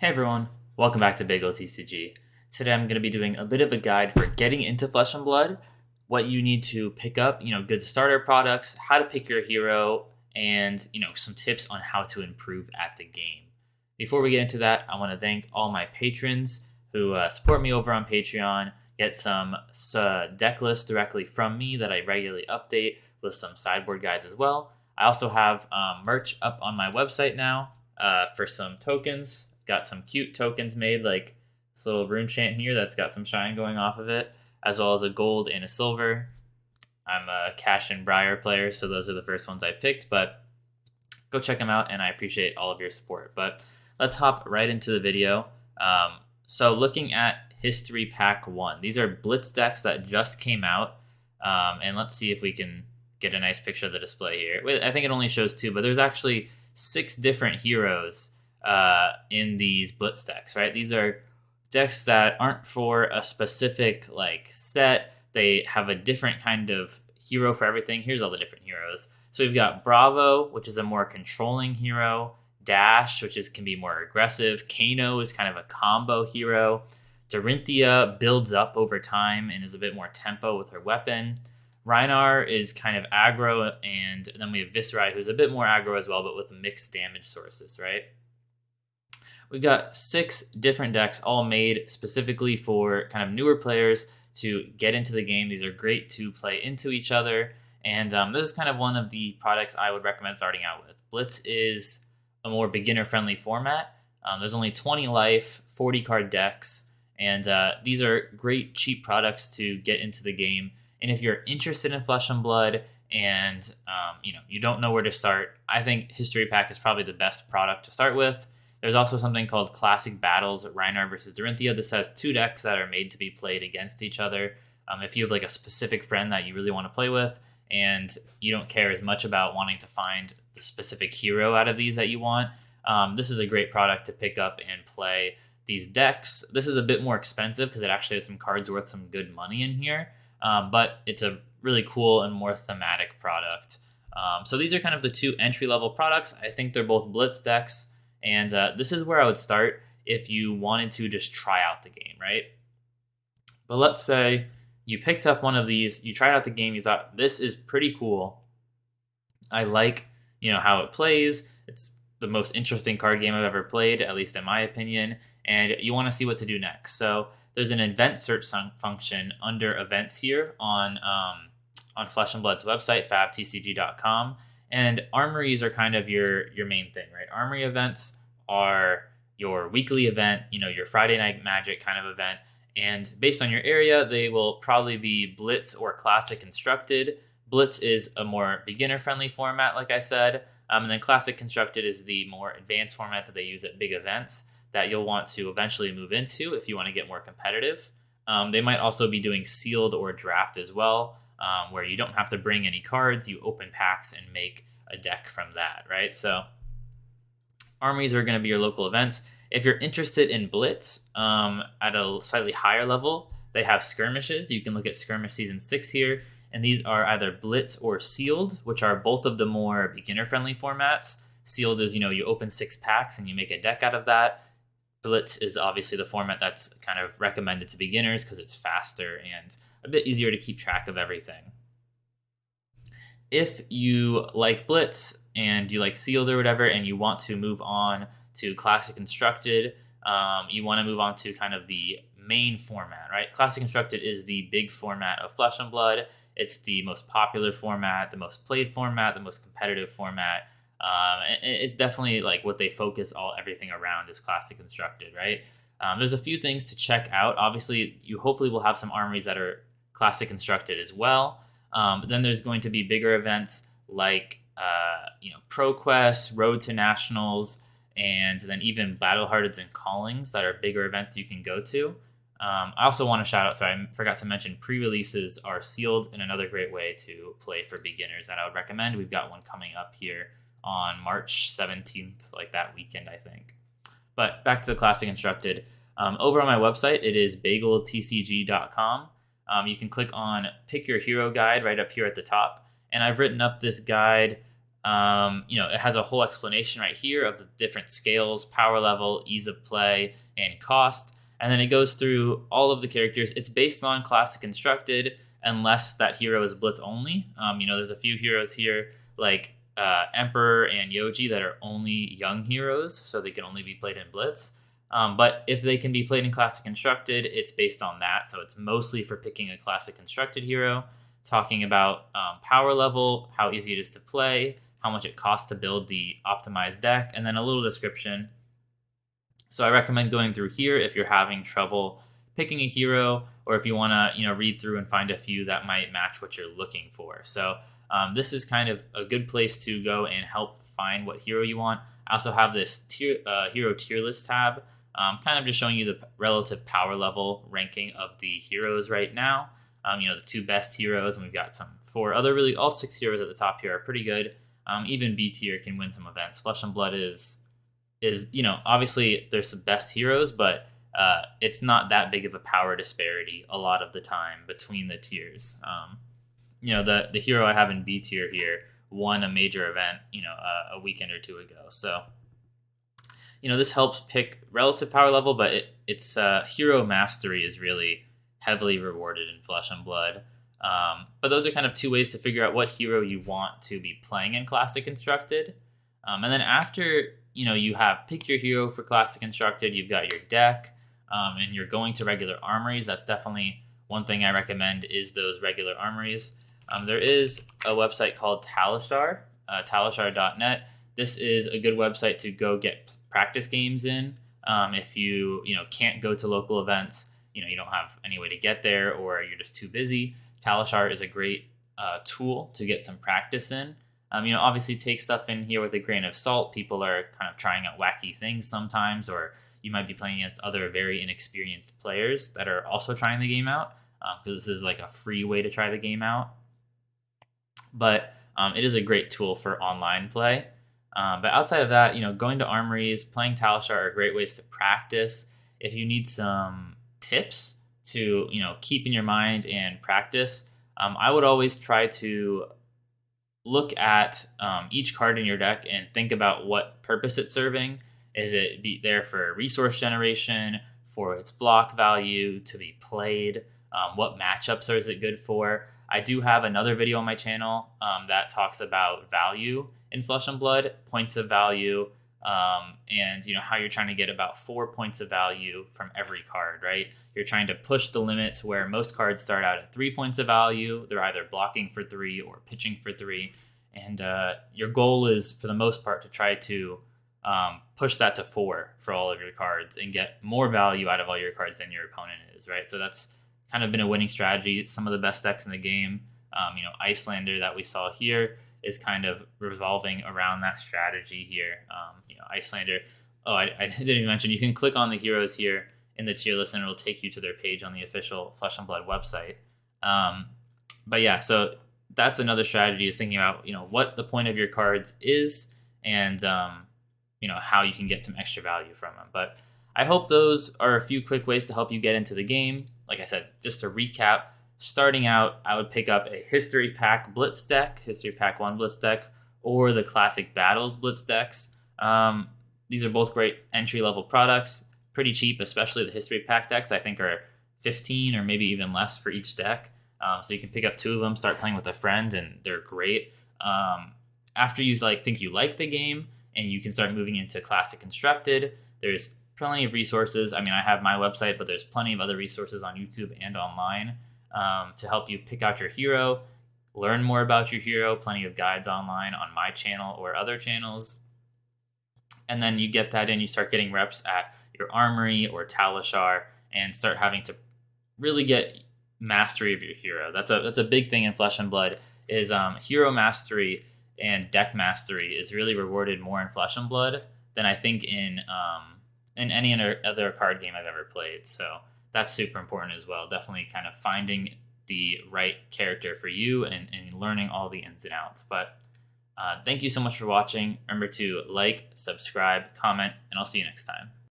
Hey everyone, welcome back to bageltcg. Today I'm going to be doing a bit of a guide for getting into Flesh and Blood, what you need to pick up, good starter products, how to pick your hero, and some tips on how to improve at the game. Before we get into that, I want to thank all my patrons who support me over on Patreon, get some deck lists directly from me that I regularly update with some sideboard guides as well. I also have merch up on my website now for some tokens. Got some cute tokens made, like this little rune chant here that's got some shine going off of it, as well as a gold and a silver. I'm a Cash and Briar player, so those are the first ones I picked, but go check them out, and I appreciate all of your support. But let's hop right into the video. So looking at History Pack 1, these are Blitz decks that just came out, and let's see if we can get a nice picture of the display here. I think it only shows 2, but there's actually 6 different heroes in these Blitz decks, right? These are decks that aren't for a specific set. They have a different kind of hero for everything. Here's all the different heroes. So we've got Bravo, which is a more controlling hero. Dash, which can be more aggressive. Kano is kind of a combo hero. Dorinthia builds up over time and is a bit more tempo with her weapon. Rhinar is kind of aggro, and then we have Viscerai, who's a bit more aggro as well, but with mixed damage sources, right? We've got 6 different decks all made specifically for kind of newer players to get into the game. These are great to play into each other, and this is kind of one of the products I would recommend starting out with. Blitz is a more beginner-friendly format. There's only 20 life, 40 card decks, and these are great, cheap products to get into the game. And if you're interested in Flesh and Blood and you don't know where to start, I think History Pack is probably the best product to start with. There's also something called Classic Battles, Rhinar versus Dorinthia. This has 2 decks that are made to be played against each other. If you have a specific friend that you really want to play with, and you don't care as much about wanting to find the specific hero out of these that you want, this is a great product to pick up and play these decks. This is a bit more expensive because it actually has some cards worth some good money in here, but it's a really cool and more thematic product. So these are kind of the 2 entry-level products. I think they're both Blitz decks, and this is where I would start if you wanted to just try out the game, right? But let's say you picked up one of these, you tried out the game, you thought, this is pretty cool. I like, how it plays. It's the most interesting card game I've ever played, at least in my opinion, and you want to see what to do next. So there's an event search function under events here on Flesh and Blood's website, fabtcg.com. And armories are kind of your main thing, right? Armory events are your weekly event, your Friday Night Magic kind of event. And based on your area, they will probably be Blitz or Classic Constructed. Blitz is a more beginner-friendly format, like I said. And then Classic Constructed is the more advanced format that they use at big events that you'll want to eventually move into if you want to get more competitive. They might also be doing Sealed or Draft as well, where you don't have to bring any cards. You open packs and make a deck from that, right? So armies are going to be your local events. If you're interested in Blitz at a slightly higher level, they have skirmishes. You can look at Skirmish Season 6 here, and these are either Blitz or Sealed, which are both of the more beginner-friendly formats. Sealed is, you open 6 packs and you make a deck out of that. Blitz is obviously the format that's kind of recommended to beginners because it's faster and a bit easier to keep track of everything. If you like Blitz and you like Sealed or whatever, and you want to move on to Classic Constructed, you want to move on to kind of the main format, right? Classic Constructed is the big format of Flesh and Blood. It's the most popular format, the most played format, the most competitive format. It's definitely what they focus everything around is Classic Constructed, right? There's a few things to check out. Obviously, you hopefully will have some armories that are Classic Constructed as well. But then there's going to be bigger events like ProQuest, Road to Nationals, and then even Battle Hardens and Callings that are bigger events you can go to. I also want to shout out, sorry, I forgot to mention, pre-releases are Sealed and another great way to play for beginners that I would recommend. We've got one coming up here on March 17th, that weekend, I think. But back to the Classic Constructed. Over on my website, it is bageltcg.com. You can click on Pick Your Hero Guide right up here at the top. And I've written up this guide It has a whole explanation right here of the different scales, power level, ease of play, and cost. And then it goes through all of the characters. It's based on classic constructed, unless that hero is blitz only. There's a few heroes here like Emperor and Yoji that are only young heroes, so they can only be played in blitz. But if they can be played in classic constructed, it's based on that. So it's mostly for picking a classic constructed hero, talking about power level, how easy it is to play, how much it costs to build the optimized deck, and then a little description. So I recommend going through here if you're having trouble picking a hero, or if you want to read through and find a few that might match what you're looking for. So this is kind of a good place to go and help find what hero you want. I also have this hero tier list tab, kind of just showing you the relative power level ranking of the heroes right now. The two best heroes, and we've got some four other all 6 heroes at the top here are pretty good. Even B tier can win some events. Flesh and Blood is obviously there's some best heroes, but it's not that big of a power disparity a lot of the time between the tiers. The hero I have in B tier here won a major event, a weekend or two ago. So, this helps pick relative power level, but it's hero mastery is really heavily rewarded in Flesh and Blood. But those are kind of 2 ways to figure out what hero you want to be playing in Classic Constructed. And then after you have picked your hero for Classic Constructed, you've got your deck, and you're going to regular armories. That's definitely one thing I recommend is those regular armories. There is a website called Talishar, talishar.net. This is a good website to go get practice games in. If you can't go to local events, you don't have any way to get there, or you're just too busy. Talishar is a great tool to get some practice in. Obviously take stuff in here with a grain of salt. People are kind of trying out wacky things sometimes, or you might be playing against other very inexperienced players that are also trying the game out, because this is like a free way to try the game out. But it is a great tool for online play. But outside of that, going to armories, playing Talishar are great ways to practice. If you need some tips to keep in your mind and practice, I would always try to look at each card in your deck and think about what purpose it's serving. Is it there for resource generation, for its block value, to be played? What matchups is it good for? I do have another video on my channel that talks about value in Flesh and Blood, points of value, and how you're trying to get about 4 points of value from every card, right? You're trying to push the limits where most cards start out at 3 points of value. They're either blocking for 3 or pitching for 3. And your goal is, for the most part, to try to push that to 4 for all of your cards and get more value out of all your cards than your opponent is, right? So that's kind of been a winning strategy. Some of the best decks in the game, Icelander that we saw here, is kind of revolving around that strategy here. Icelander. Oh, I didn't even mention, you can click on the heroes here in the tier list and it'll take you to their page on the official Flesh and Blood website. But yeah, so that's another strategy, is thinking about what the point of your cards is, and how you can get some extra value from them. But I hope those are a few quick ways to help you get into the game. Like I said, just to recap, starting out, I would pick up a History Pack Blitz deck, History Pack 1 Blitz deck, or the Classic Battles Blitz decks. These are both great entry-level products, pretty cheap, especially the History Pack decks, I think are 15 or maybe even less for each deck. So you can pick up 2 of them, start playing with a friend, and they're great. After you think you like the game, and you can start moving into Classic Constructed, there's plenty of resources. I mean, I have my website, but there's plenty of other resources on YouTube and online to help you pick out your hero, learn more about your hero, plenty of guides online on my channel or other channels. And then you get that in, you start getting reps at your Armory or Talishar, and start having to really get mastery of your hero. That's a big thing in Flesh and Blood, is hero mastery and deck mastery is really rewarded more in Flesh and Blood than I think in any other card game I've ever played. So that's super important as well. Definitely kind of finding the right character for you and learning all the ins and outs. But thank you so much for watching. Remember to like, subscribe, comment, and I'll see you next time.